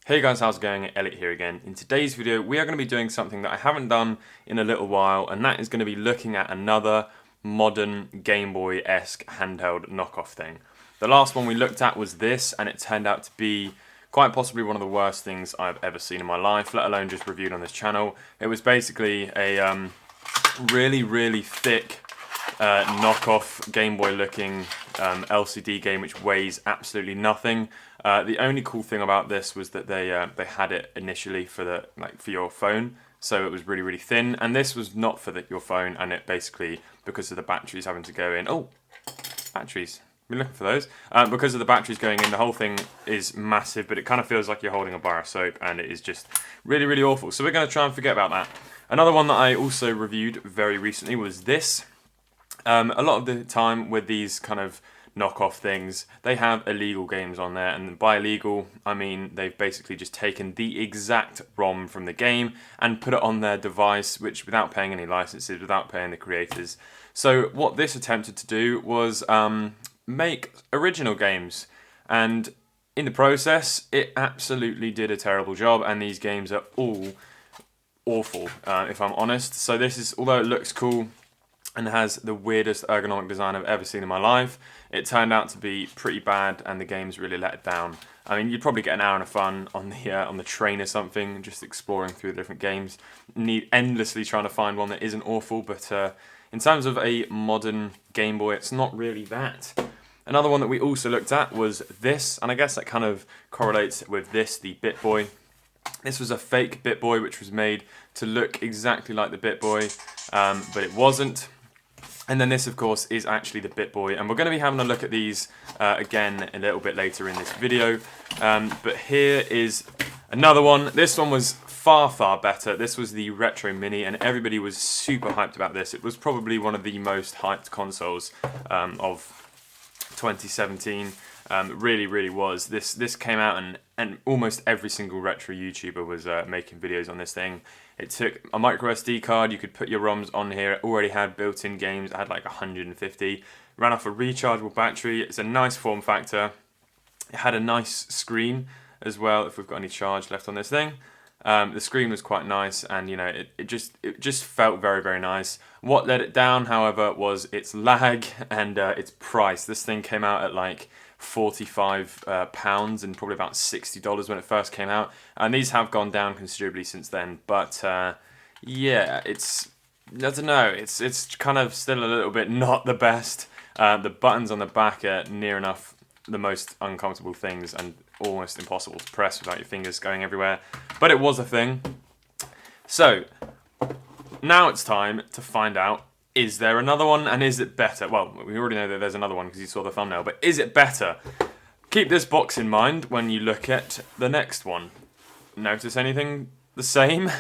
Hey guys, how's it going? Elliot here again. In today's video, we are going to be doing something that I haven't done in a little while, and that is going to be looking at another modern Game Boy-esque handheld knockoff thing. The last one we looked at was this, and it turned out to be quite possibly one of the worst things I've ever seen in my life, let alone just reviewed on this channel. It was basically a really thick knockoff Game Boy looking LCD game which weighs absolutely nothing. The only cool thing about this was that they had it initially for your phone, so it was really thin, and this was not for your phone, and it basically, because of the batteries having to go in, batteries, been looking for those, because of the batteries going in, the whole thing is massive, but it kind of feels like you're holding a bar of soap, and it is just really awful. So we're going to try and forget about that. Another one that I also reviewed very recently was this. A lot of the time with these kind of knockoff things, they have illegal games on there, and by illegal I mean they've basically just taken the exact ROM from the game and put it on their device, which without paying any licenses, without paying the creators. So what this attempted to do was make original games, and in the process it absolutely did a terrible job, and these games are all awful, if I'm honest. So this is, although it looks cool and has the weirdest ergonomic design I've ever seen in my life, it turned out to be pretty bad, and the game's really let it down. I mean, you'd probably get an hour of fun on the train or something, just exploring through the different games, endlessly trying to find one that isn't awful, but in terms of a modern Game Boy, it's not really that. Another one that we also looked at was this, and I guess that kind of correlates with this, the Bitboy. This was a fake Bitboy which was made to look exactly like the Bitboy, but it wasn't. And then this, of course, is actually the Bitboy, and we're going to be having a look at these again a little bit later in this video. But here is another one. This one was far better. This was the Retro Mini, and everybody was super hyped about this. It was probably one of the most hyped consoles of 2017. Really was. This came out, and almost every single retro YouTuber was making videos on this thing. It took a micro SD card, you could put your ROMs on here, it already had built-in games, it had like 150, ran off a rechargeable battery, it's a nice form factor, it had a nice screen as well, if we've got any charge left on this thing. The screen was quite nice, and you know, it just felt very nice. What let it down, however, was its lag and its price. This thing came out at like £45 and probably about $60 when it first came out, and these have gone down considerably since then, but yeah, I don't know, it's kind of still a little bit not the best. The buttons on the back are near enough the most uncomfortable things and almost impossible to press without your fingers going everywhere, but it was a thing. So now it's time to find out, is there another one, and is it better? Well, we already know that there's another one because you saw the thumbnail, but is it better? Keep this box in mind when you look at the next one. Notice anything the same?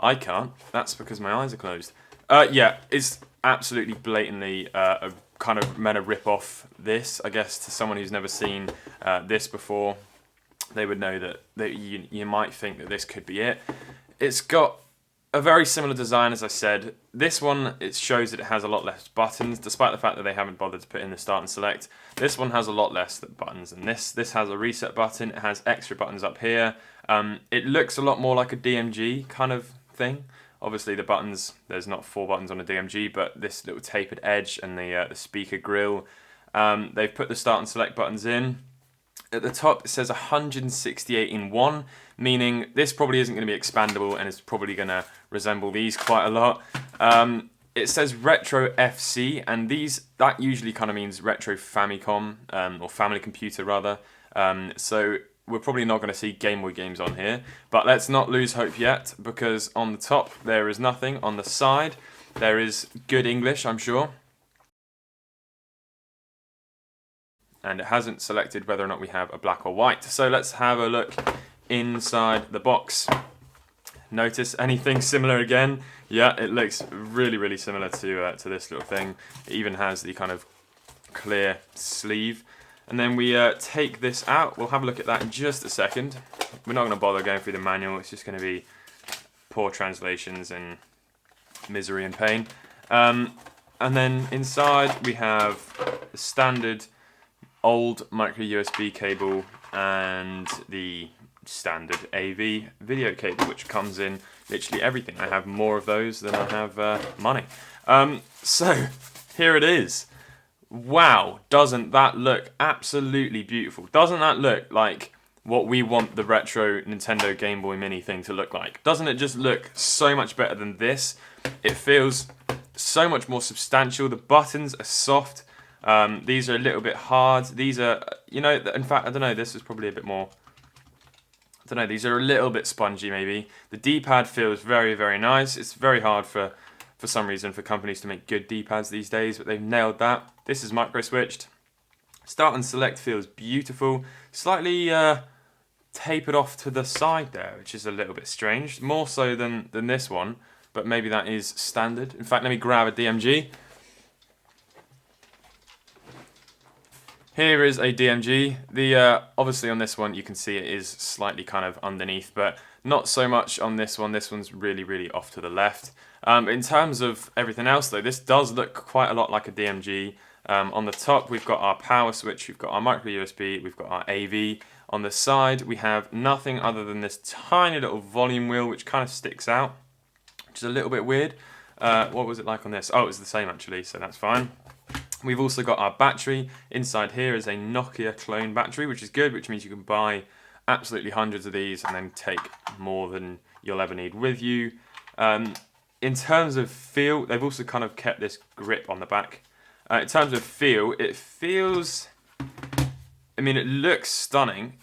I can't. That's because my eyes are closed. Yeah, it's absolutely blatantly a kind of meant to rip off this, I guess, to someone who's never seen this before. They would know that you might think that this could be it. It's got a very similar design, as I said. This one, it shows that it has a lot less buttons, despite the fact that they haven't bothered to put in the start and select. This one has a lot less buttons than this. This has a reset button, it has extra buttons up here. It looks a lot more like a DMG kind of thing. Obviously the buttons, there's not 4 buttons on a DMG, but this little tapered edge and the speaker grill. They've put the start and select buttons in. At the top it says 168 in 1, meaning this probably isn't going to be expandable, and it's probably going to resemble these quite a lot. It says Retro FC, and that usually kind of means Retro Famicom, or Family Computer rather. So we're probably not going to see Game Boy games on here, but let's not lose hope yet, because on the top there is nothing. On the side there is good English, I'm sure. And it hasn't selected whether or not we have a black or white. So let's have a look inside the box. Notice anything similar again? Yeah, it looks really similar to this little thing. It even has the kind of clear sleeve. And then we take this out. We'll have a look at that in just a second. We're not going to bother going through the manual. It's just going to be poor translations and misery and pain. And then inside we have the standard old micro USB cable and the standard AV video cable, which comes in literally everything. I have more of those than I have money. So here it is. Wow, doesn't that look absolutely beautiful? Doesn't that look like what we want the retro Nintendo Game Boy Mini thing to look like? Doesn't it just look so much better than this? It feels so much more substantial. The buttons are soft. These are a little bit hard. These are, you know, in fact, I don't know, this is probably a bit more, I don't know, these are a little bit spongy maybe. The D-pad feels very, very nice. It's very hard for some reason for companies to make good D-pads these days, but they've nailed that. This is micro switched. Start and select feels beautiful. Slightly tapered off to the side there, which is a little bit strange. More so than this one, but maybe that is standard. In fact, let me grab a DMG. Here is a DMG. The obviously on this one you can see it is slightly kind of underneath, but not so much on this one. This one's really, really off to the left. In terms of everything else though, this does look quite a lot like a DMG. On the top we've got our power switch, we've got our micro USB, we've got our AV. On the side we have nothing other than this tiny little volume wheel which kind of sticks out, which is a little bit weird. What was it like on this? Oh, it was the same actually, so that's fine. We've also got our battery. Inside here is a Nokia clone battery, which is good, which means you can buy absolutely hundreds of these and then take more than you'll ever need with you. In terms of feel, they've also kind of kept this grip on the back. In terms of feel, it feels, I mean, it looks stunning.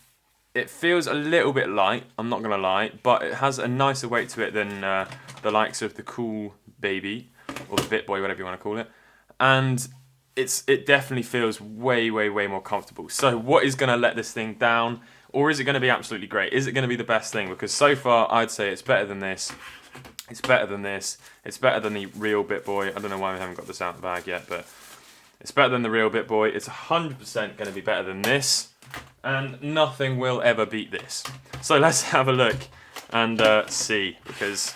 It feels a little bit light, I'm not going to lie, but it has a nicer weight to it than the likes of the Cool Baby, or the Bitboy, whatever you want to call it. And it definitely feels way, way, way more comfortable. So what is going to let this thing down? Or is it going to be absolutely great? Is it going to be the best thing? Because so far, I'd say it's better than this. It's better than this. It's better than the real Bitboy. I don't know why we haven't got this out of the bag yet, but it's better than the real Bitboy. It's 100% going to be better than this. And nothing will ever beat this. So let's have a look and see. Because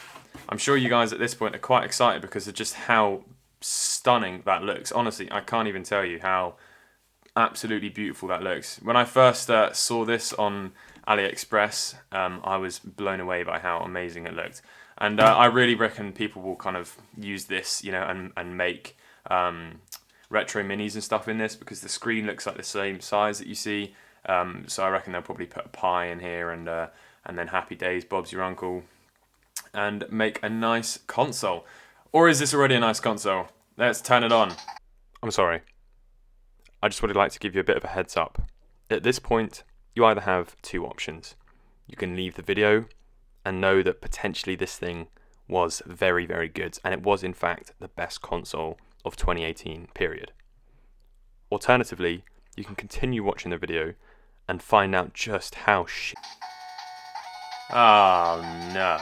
I'm sure you guys at this point are quite excited because of just how stunning that looks. Honestly, I can't even tell you how absolutely beautiful that looks. When I first saw this on AliExpress, I was blown away by how amazing it looked. And I really reckon people will kind of use this, you know, and make retro minis and stuff in this because the screen looks like the same size that you see. So I reckon they'll probably put a pie in here and then Happy Days, Bob's your uncle, and make a nice console. Or is this already a nice console? Let's turn it on. I'm sorry. I just would like to give you a bit of a heads up. At this point, you either have two options. You can leave the video and know that potentially this thing was very, very good, and it was in fact the best console of 2018, period. Alternatively, you can continue watching the video and find out just how shit. Oh no.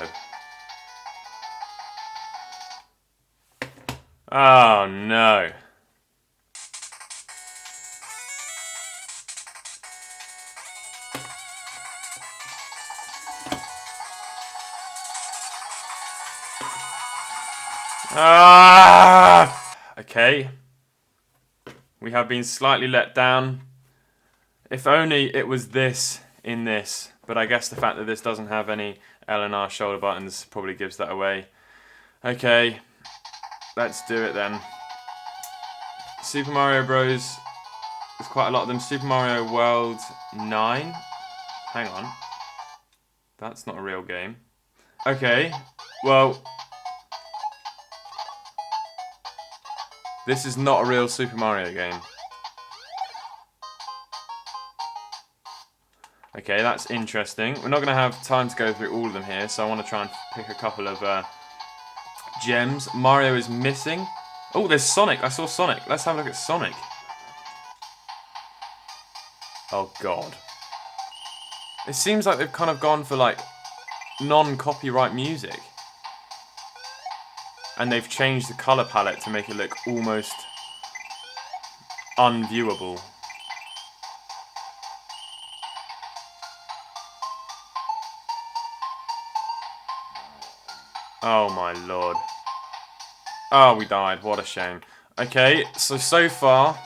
Oh no. Okay. We have been slightly let down. If only it was this in this, but I guess the fact that this doesn't have any L and R shoulder buttons probably gives that away. Okay. Let's do it then. Super Mario Bros. There's quite a lot of them. Super Mario World 9. Hang on. That's not a real game. Okay. Well, this is not a real Super Mario game. Okay, that's interesting. We're not going to have time to go through all of them here, so I want to try and pick a couple of gems. Mario is missing. Oh, there's Sonic. I saw Sonic. Let's have a look at Sonic. Oh, God. It seems like they've kind of gone for, like, non-copyright music. And they've changed the colour palette to make it look almost unviewable. Oh my lord. Oh, we died. What a shame. Okay, so far,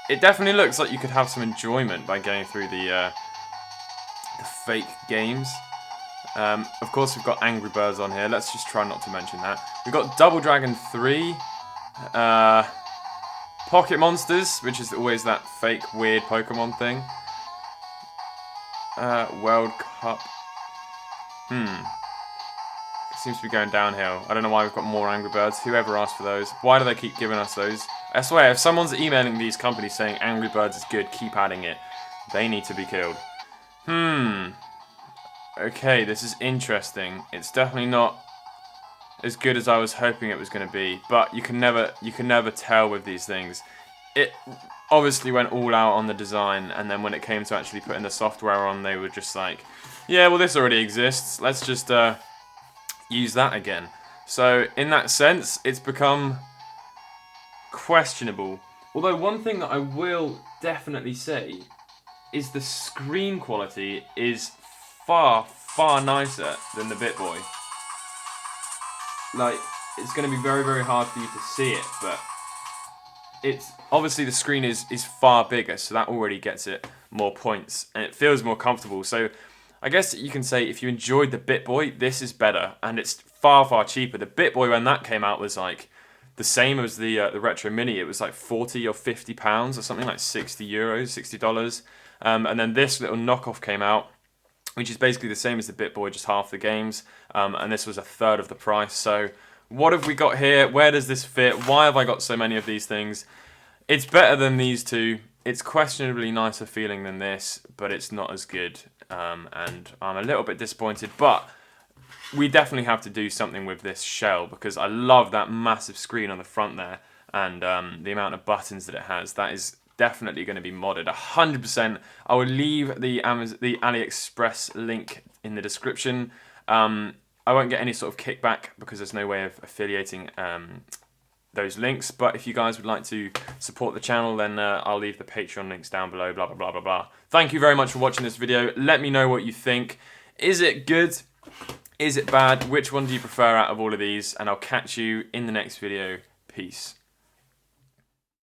it definitely looks like you could have some enjoyment by going through the the fake games. Of course, we've got Angry Birds on here. Let's just try not to mention that. We've got Double Dragon 3. Pocket Monsters, which is always that fake, weird Pokemon thing. World Cup. It seems to be going downhill. I don't know why we've got more Angry Birds. Whoever asked for those. Why do they keep giving us those? I swear, if someone's emailing these companies saying Angry Birds is good, keep adding it. They need to be killed. Okay, this is interesting. It's definitely not as good as I was hoping it was going to be, but you can never tell with these things. It obviously went all out on the design, and then when it came to actually putting the software on, they were just like, yeah, well, this already exists. Let's just use that again. So in that sense, it's become questionable. Although one thing that I will definitely say is the screen quality is far, far nicer than the Bitboy. Like, it's going to be very, very hard for you to see it, but it's obviously the screen is far bigger, so that already gets it more points, and it feels more comfortable. So I guess you can say if you enjoyed the Bitboy, this is better, and it's far, far cheaper. The Bitboy, when that came out, was like the same as the Retro Mini. It was like 40 or 50 pounds or something, like 60 euros, $60. And then this little knockoff came out, which is basically the same as the Bitboy, just half the games, and this was a third of the price. So what have we got here? Where does this fit? Why have I got so many of these things? It's better than these two. It's questionably nicer feeling than this, but it's not as good, and I'm a little bit disappointed, but we definitely have to do something with this shell, because I love that massive screen on the front there, and the amount of buttons that it has. That is definitely going to be modded 100%. I will leave the AliExpress link in the description. I won't get any sort of kickback because there's no way of affiliating those links, but if you guys would like to support the channel, then I'll leave the Patreon links down below, blah blah blah blah blah. Thank you very much for watching this video. Let me know what you think. Is it good? Is it bad? Which one do you prefer out of all of these? And I'll catch you in the next video. Peace.